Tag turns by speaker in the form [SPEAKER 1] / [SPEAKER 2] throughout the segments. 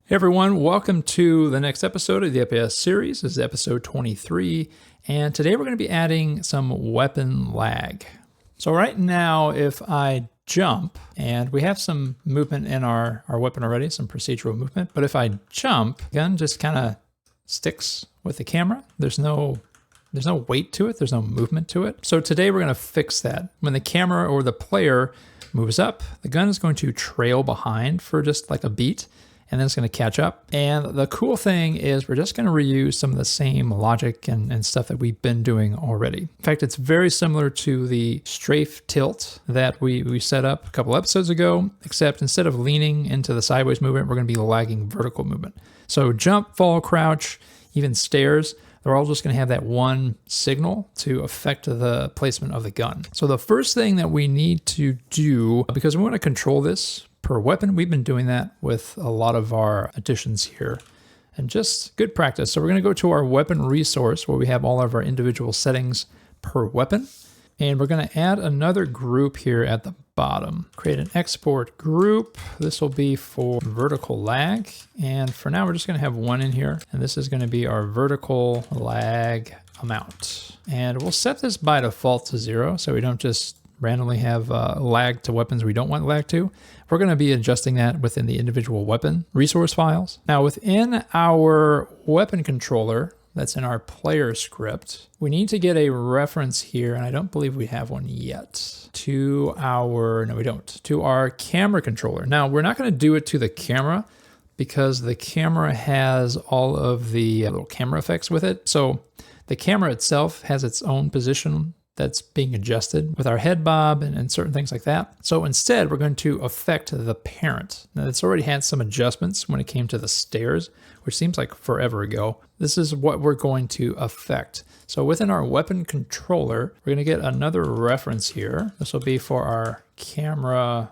[SPEAKER 1] Hey everyone, welcome to the next episode of the FPS series. This is episode 23, and today we're going to be adding some weapon lag. So right now, if I jump, and we have some movement in our weapon already, some procedural movement, but if I jump, the gun just kind of sticks with the camera. There's no weight to it, there's no movement to it. So today we're going to fix that. When the camera or the player moves up, the gun is going to trail behind for just like a beat, and then it's going to catch up. And the cool thing is we're just going to reuse some of the same logic and stuff that we've been doing already. In fact, it's very similar to the strafe tilt that we set up a couple episodes ago, except instead of leaning into the sideways movement, we're going to be lagging vertical movement. So jump, fall, crouch, even stairs, they're all just going to have that one signal to affect the placement of the gun. So the first thing that we need to do, because we want to control this per weapon, we've been doing that with a lot of our additions here, and just good practice. So we're going to go to our weapon resource where we have all of our individual settings per weapon, and we're going to add another group here at the bottom. Create an export group. This will be for vertical lag, and for now we're just going to have one in here, and this is going to be our vertical lag amount, and we'll set this by default to 0 so we don't just randomly have lag to weapons we don't want lag to. We're going to be adjusting that within the individual weapon resource files. Now within our weapon controller that's in our player script, we need to get a reference here, and I don't believe we have one yet, to our, no we don't, to our camera controller. Now we're not going to do it to the camera because the camera has all of the little camera effects with it. So the camera itself has its own position that's being adjusted with our head bob and certain things like that. So instead, we're going to affect the parent. Now it's already had some adjustments when it came to the stairs, which seems like forever ago. This is what we're going to affect. So within our weapon controller, we're going to get another reference here. This will be for our camera,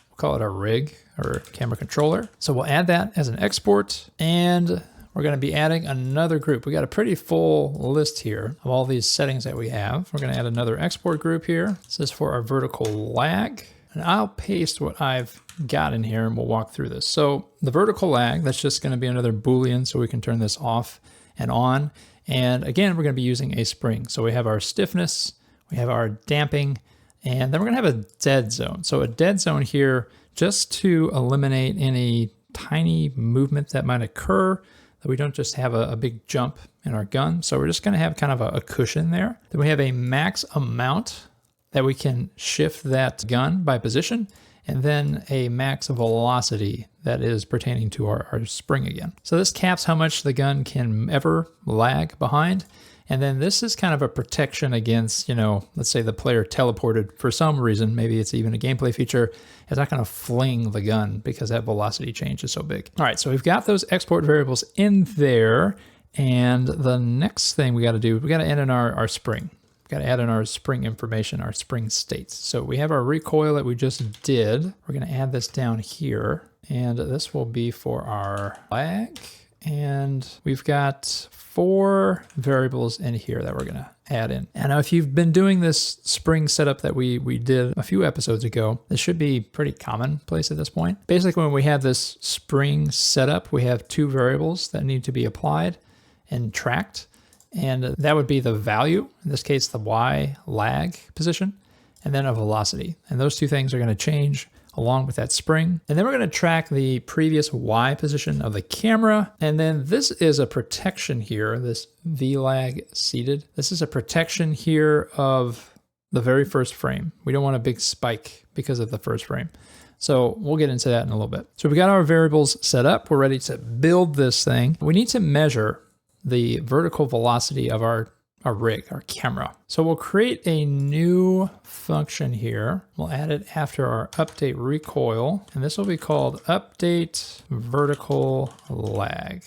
[SPEAKER 1] we'll call it a rig or camera controller. So we'll add that as an export, and we're going to be adding another group. We got a pretty full list here of all these settings that we have. We're going to add another export group here. This is for our vertical lag. And I'll paste what I've got in here and we'll walk through this. So the vertical lag, that's just going to be another Boolean so we can turn this off and on. And again, we're going to be using a spring. So we have our stiffness, we have our damping, and then we're going to have a dead zone. So a dead zone here just to eliminate any tiny movement that might occur, that we don't just have a big jump in our gun. So we're just going to have kind of a cushion there. Then we have a max amount that we can shift that gun by position, and then a max velocity that is pertaining to our spring again. So this caps how much the gun can ever lag behind. And then this is kind of a protection against, let's say the player teleported for some reason, maybe it's even a gameplay feature, it's not going to fling the gun because that velocity change is so big. All right, so we've got those export variables in there. And the next thing we got to do, we got to add in our spring. We got to add in our spring information, our spring states. So we have our recoil that we just did. We're going to add this down here, and this will be for our lag. And we've got 4 variables in here that we're going to add in. And now if you've been doing this spring setup that we did a few episodes ago, this should be pretty commonplace at this point. Basically, when we have this spring setup, we have 2 variables that need to be applied and tracked. And that would be the value, in this case, the Y lag position, and then a velocity. And those 2 things are going to change along with that spring. And then we're going to track the previous Y position of the camera. And then this is a protection here, this VLAG seated. This is a protection here of the very first frame. We don't want a big spike because of the first frame. So we'll get into that in a little bit. So we got our variables set up. We're ready to build this thing. We need to measure the vertical velocity of our rig, our camera. So we'll create a new function here. We'll add it after our update recoil, and this will be called update vertical lag.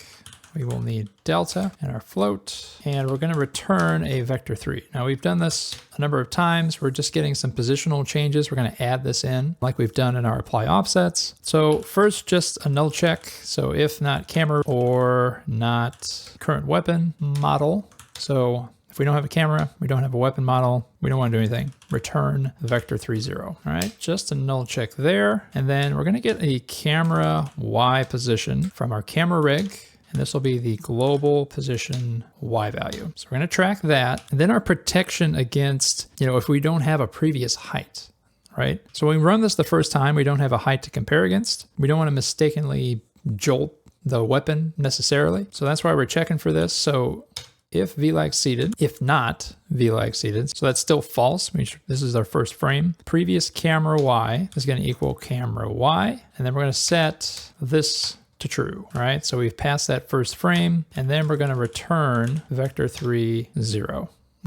[SPEAKER 1] We will need delta and our float, and we're going to return a vector3. Now we've done this a number of times. We're just getting some positional changes. We're going to add this in like we've done in our apply offsets. So first, just a null check. So if not camera or not current weapon model. So If we don't have a camera, we don't have a weapon model, we don't want to do anything. Return vector 30. All right, just a null check there. And then we're going to get a camera Y position from our camera rig. And this will be the global position Y value. So we're going to track that. And then our protection against, if we don't have a previous height, right? So when we run this the first time, we don't have a height to compare against. We don't want to mistakenly jolt the weapon necessarily. So that's why we're checking for this. So if VLAG seated, if not VLAG seated, so that's still false. This is our first frame. Previous camera Y is going to equal camera Y. And then we're going to set this to true, all right? So we've passed that first frame, and then we're going to return vector 30.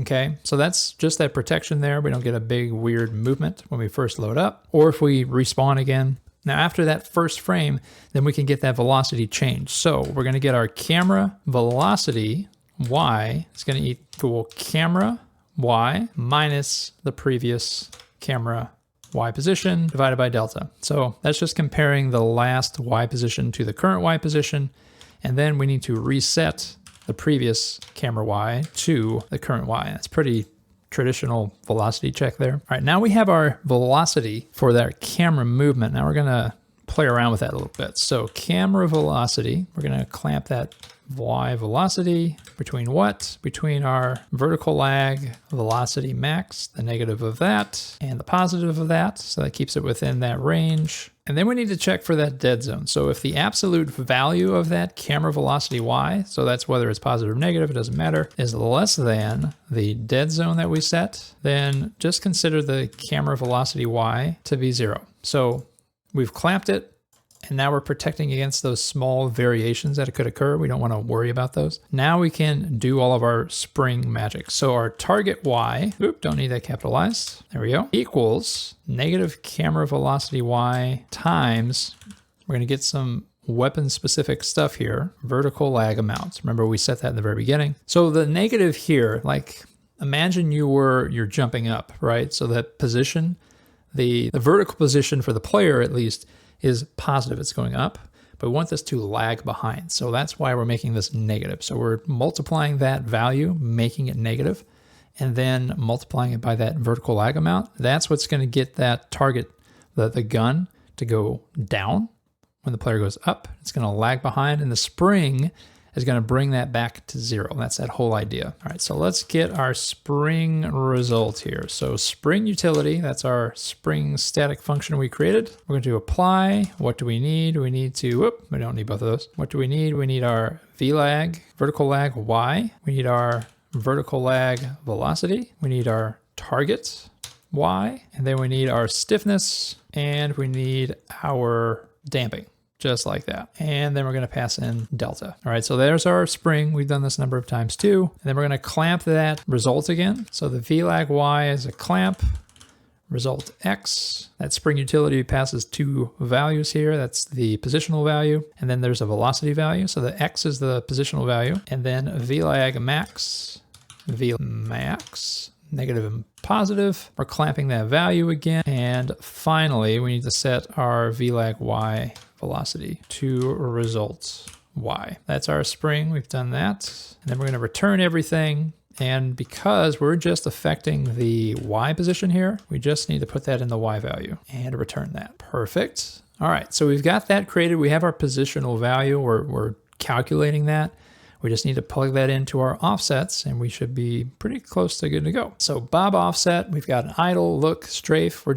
[SPEAKER 1] Okay, so that's just that protection there. We don't get a big weird movement when we first load up, or if we respawn again. Now after that first frame, then we can get that velocity change. So we're going to get our camera velocity Y is going to equal camera Y minus the previous camera Y position divided by delta. So that's just comparing the last Y position to the current Y position. And then we need to reset the previous camera Y to the current Y. That's pretty traditional velocity check there. All right, now we have our velocity for that camera movement. Now we're going to play around with that a little bit. So camera velocity, we're going to clamp that Y velocity between what? Between our vertical lag velocity max, the negative of that, and the positive of that. So that keeps it within that range. And then we need to check for that dead zone. So if the absolute value of that camera velocity Y, so that's whether it's positive or negative, it doesn't matter, is less than the dead zone that we set, then just consider the camera velocity Y to be 0. So we've clamped it, and now we're protecting against those small variations that could occur. We don't want to worry about those. Now we can do all of our spring magic. So our target Y, don't need that capitalized. There we go. Equals negative camera velocity Y times, we're going to get some weapon specific stuff here, vertical lag amounts. Remember we set that in the very beginning. So the negative here, like imagine you're jumping up, right? So that position, the vertical position for the player at least, is positive, it's going up, but we want this to lag behind. So that's why we're making this negative. So we're multiplying that value, making it negative, and then multiplying it by that vertical lag amount. That's what's going to get that target, the gun, to go down. When the player goes up, it's going to lag behind, and the spring is going to bring that back to 0. That's that whole idea. All right, so let's get our spring result here. So spring utility, that's our spring static function we created. We're going to apply. What do we need? We need to, we don't need both of those. What do we need? We need our VLAG, vertical lag Y. We need our vertical lag velocity. We need our target Y. And then we need our stiffness, and we need our damping. Just like that. And then we're going to pass in delta. All right, so there's our spring. We've done this a number of times too. And then we're going to clamp that result again. So the VLAG Y is a clamp, result X. That spring utility passes 2 values here. That's the positional value. And then there's a velocity value. So the X is the positional value. And then VLAG max, Vmax, negative and positive. We're clamping that value again. And finally, we need to set our VLAG Y velocity to result Y. That's our spring. We've done that. And then we're going to return everything. And because we're just affecting the Y position here, we just need to put that in the Y value and return that. Perfect. All right, so we've got that created. We have our positional value. We're calculating that. We just need to plug that into our offsets, and we should be pretty close to good to go. So Bob offset, we've got an idle, look, strafe. We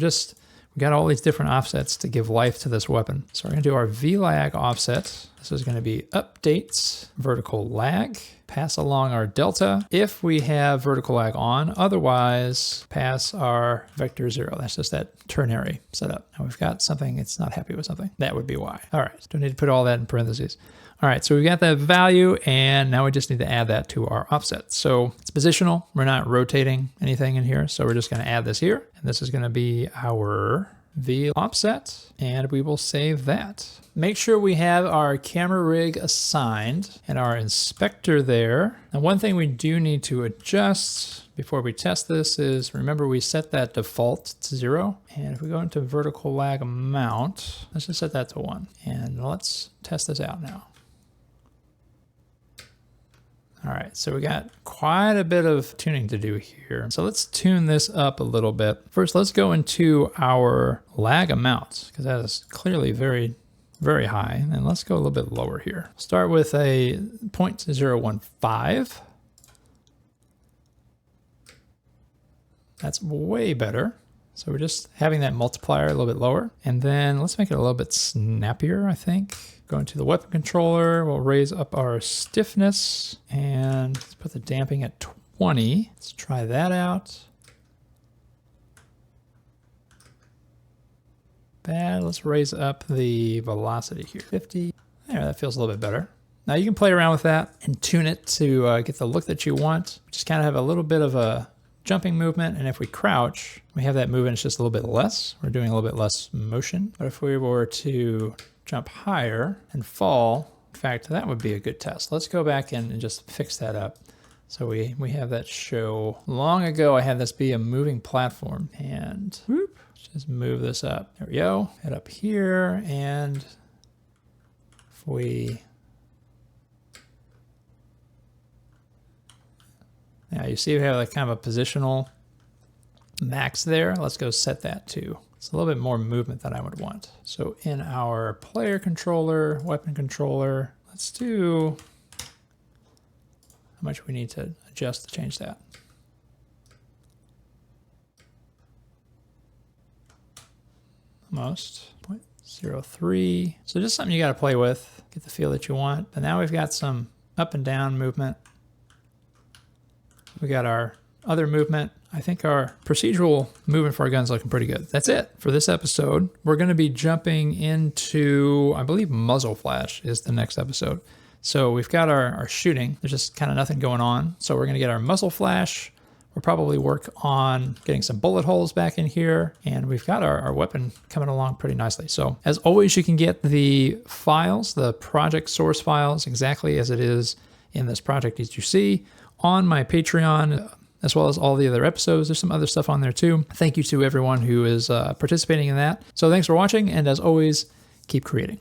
[SPEAKER 1] got all these different offsets to give life to this weapon. So we're going to do our VLAG offset. This is going to be updates, vertical lag, pass along our delta if we have vertical lag on, otherwise pass our vector 0. That's just that ternary setup. Now we've got something, it's not happy with something. That would be why. All right, don't need to put all that in parentheses. All right, so we've got that value, and now we just need to add that to our offset. So it's positional. We're not rotating anything in here, so we're just going to add this here. And this is going to be our V offset, and we will save that. Make sure we have our camera rig assigned and our inspector there. And one thing we do need to adjust before we test this is, remember we set that default to 0. And if we go into vertical lag amount, let's just set that to 1. And let's test this out now. All right, so we got quite a bit of tuning to do here. So let's tune this up a little bit. First, let's go into our lag amounts, because that is clearly very, very high. And let's go a little bit lower here. Start with a 0.015. That's way better. So we're just having that multiplier a little bit lower. And then let's make it a little bit snappier, I think. Going to the weapon controller, we'll raise up our stiffness and let's put the damping at 20. Let's try that out. Bad. Let's raise up the velocity here. 50. There, that feels a little bit better. Now you can play around with that and tune it to get the look that you want. Just kind of have a little bit of a jumping movement, and if we crouch, we have that movement, it's just a little bit less. We're doing a little bit less motion. But if we were to jump higher and fall, in fact, that would be a good test. Let's go back and just fix that up. So we have that show. Long ago, I had this be a moving platform, and whoop, just move this up. There we go. Head up here, and if we... Now you see we have like kind of a positional max there. Let's go set that to. It's a little bit more movement than I would want. So in our player controller, weapon controller, let's do how much we need to adjust to change that. Almost 0.03. So just something you got to play with, get the feel that you want. But now we've got some up and down movement. We got our other movement. I think our procedural movement for our gun's looking pretty good. That's it for this episode. We're going to be jumping into, I believe, muzzle flash is the next episode. So we've got our shooting. There's just kind of nothing going on. So we're going to get our muzzle flash. We'll probably work on getting some bullet holes back in here. And we've got our weapon coming along pretty nicely. So as always, you can get the files, the project source files, exactly as it is in this project as you see, on my Patreon, as well as all the other episodes. There's some other stuff on there too. Thank you to everyone who is participating in that. So thanks for watching, and as always, keep creating.